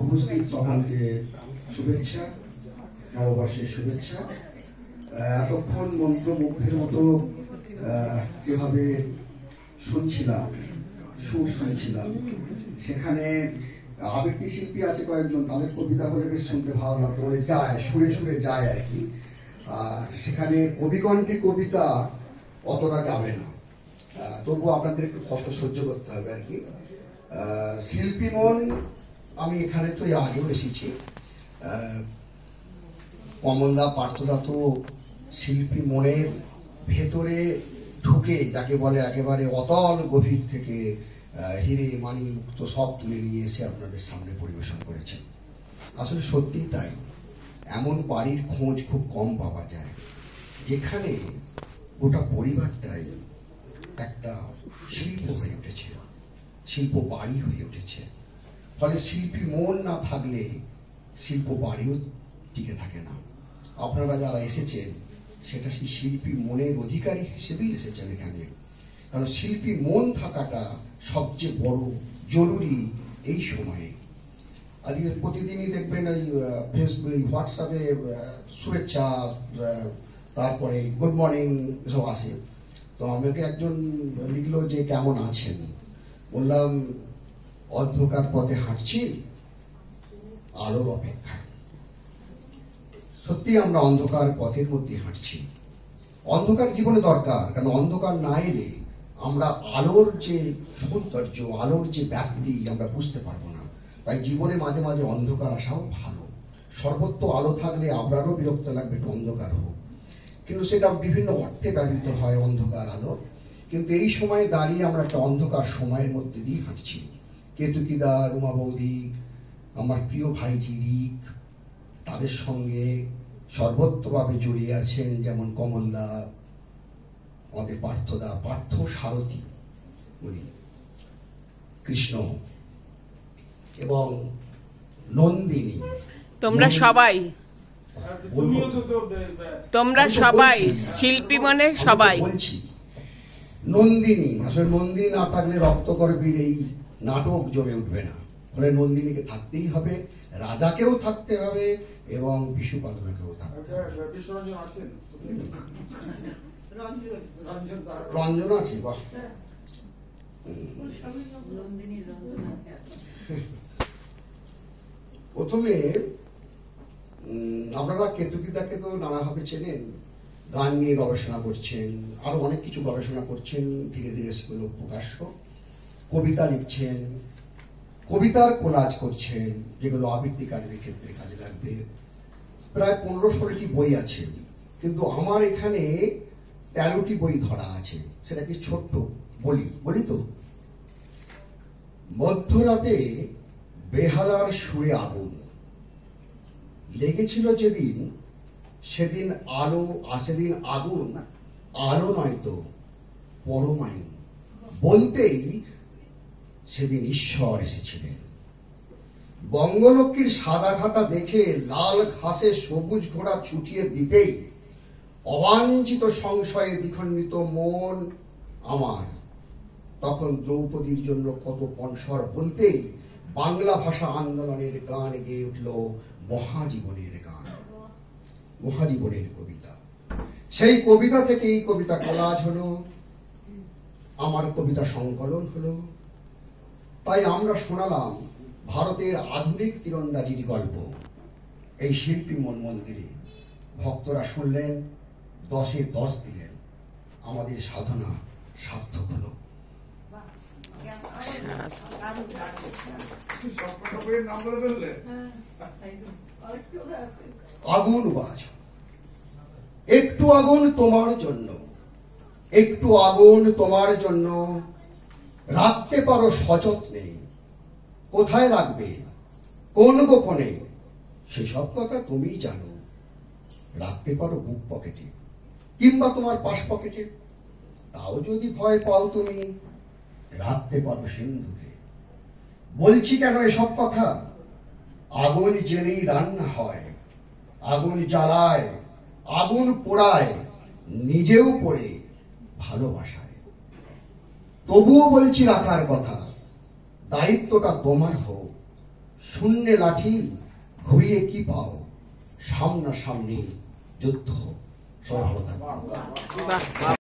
উপস্থিত সকলকে শুভেচ্ছা, নববর্ষের শুভেচ্ছা। এতক্ষণ মন্ত্রমুগ্ধের মতো যেভাবে শুনছিলাম, সুর শুনছিলাম, সেখানে আবৃত্তি শিল্পী আছে কয়েকজন, তাদের কবিতা হলে বেশ শুনতে ভালো লাগতো, যায় সুরে সুরে যায় আর কি। সেখানে কবিকণ্ঠে কবিতা অতটা যাবে না, তবুও আপনাদের একটু কষ্ট সহ্য করতে হবে আর কি। শিল্পী মন, আমি এখানে তো আগেও এসেছি, কমলদা পার্থদা তো শিল্পী মনের ভেতরে ঢুকে, যাকে বলে একেবারে অতল গভীর থেকে হিরে মানি মুক্ত সব তুলে নিয়ে এসে আপনাদের সামনে পরিবেশন করেছেন। আসলে সত্যিই তাই, এমন বাড়ির খোঁজ খুব কম পাওয়া যায় যেখানে গোটা পরিবারটাই একটা শিল্প হয়ে উঠেছে, শিল্প বাড়ি হয়ে উঠেছে। ফলে শিল্পী মন না থাকলে শিল্প বাড়িও টিকে থাকে না। আপনারা যারা এসেছেন সেটা সেই শিল্পী মনের অধিকারী হিসেবেই এসেছেন এখানে, কারণ শিল্পী মন থাকাটা সবচেয়ে বড় জরুরি এই সময়ে। আজকে প্রতিদিনই দেখবেন এই ফেসবুক, হোয়াটসঅ্যাপে শুভেচ্ছা, তারপরে গুড মর্নিং এসব আসে। তো আমাকে একজন লিখলো যে কেমন আছেন, বললাম অন্ধকার পথে হাঁটছি আলোর অপেক্ষা। সত্যি আমরা অন্ধকার পথের মধ্যে হাঁটছি। অন্ধকার জীবনে দরকার, কারণ অন্ধকার না এলে আমরা আলোর যে সৌন্দর্য, আলোর যে ব্যাপ্তি আমরা বুঝতে পারবো না। তাই জীবনে মাঝে মাঝে অন্ধকার আসাও ভালো। সর্বত্র আলো থাকলে আপনারও বিরক্ত লাগবে একটু অন্ধকার হোক, কিন্তু সেটা বিভিন্ন অর্থে ব্যবহৃত হয় অন্ধকার আলো। কিন্তু এই সময়ে দাঁড়িয়ে আমরা একটা অন্ধকার সময়ের মধ্যে দিয়ে হাঁটছি। কেতুকিদা, রুমা বৌদি, আমার প্রিয় ভাইজি রিক, তাদের সঙ্গে সর্বত্রভাবে জড়িয়ে আছেন যেমন কমলদা, আমাদের পার্থদা, পার্থ সারথী উনি, কৃষ্ণ এবং নন্দিনী। তোমরা সবাই শিল্পী মনে সবাই বলছি। নন্দিনী, আসলে নন্দিনী না থাকলে রক্তকরবীর এই নাটক জমে উঠবে না। ফলে নন্দিনীকে থাকতেই হবে, রাজাকেও থাকতে হবে এবং বিশু পাদনাকেও থাকতে হবে। রঞ্জন আছে, বাহ। প্রথমে আপনারা কেতুকিদাকে তো নানাভাবে চেনেন, গান নিয়ে গবেষণা করছেন, আরো অনেক কিছু গবেষণা করছেন, ধীরে ধীরে সেগুলো প্রকাশ্য। কবিতা লিখছেন, কবিতার কোলাজ করছেন, যেগুলো আবৃত্তিকারীদের ক্ষেত্রে কাজে লাগবে। প্রায় 15-16টি বই আছে, কিন্তু আমার এখানে 13টি বই ধরা আছে। সেটা কি ছোট্ট বলি তো। মধ্যরাতে বেহালার সুরে আগুন লেগেছিল যেদিন, সেদিন আগুন আলো নয়তো পরমায়ু বলতেই সেদিন ঈশ্বর এসেছিলেন। বঙ্গলক্ষ্মীর সাদা খাতা দেখে লাল ঘাসে সবুজ ঘোড়া ছুটিয়ে দিতেই অবাঞ্ছিত সংশয়ে দ্বিখণ্ডিত মন আমার তখন দ্রৌপদীর জন্য কত পণসর বলতেই বাংলা ভাষা আন্দোলনের গান গেয়ে উঠল মহাজীবনের গান, মহাজীবনের কবিতা। সেই কবিতা থেকেই কবিতা কোলাজ হলো, আমার কবিতা সংকলন হলো। তাই আমরা শোনালাম ভারতের আধুনিক তীরন্দাজির গল্প এই শিল্পী মন মন্দিরে। ভক্তরা শুনলেন, 10-এ 10 দিলেন, আমাদের সাধনা সার্থক হলো। আগুন বাজ, একটু আগুন তোমার জন্য, একটু আগুন তোমার জন্য রাখতে পারো সযত্নে। কোথায় রাখবে, কোন গোপনে, সেসব কথা তুমিই জানো। রাখতে পারো বুক পকেটে কিংবা তোমার পাশ পকেটে, তাও যদি ভয় পাও তুমি রাখতে পারো সিন্ধুকে। বলছি কেন এসব কথা, আগুন জেলেই রান্না হয়, আগুন জ্বালায়, আগুন পোড়ায়, নিজেও পড়ে ভালোবাসায়। তবুও বলছি রাখার কথা, দায়িত্বটা তোমার হোক, শূন্যে লাঠি ঘুরিয়ে কি পাও, সামনাসামনি যুদ্ধ। সবাই ভালো থাকবে। বাহ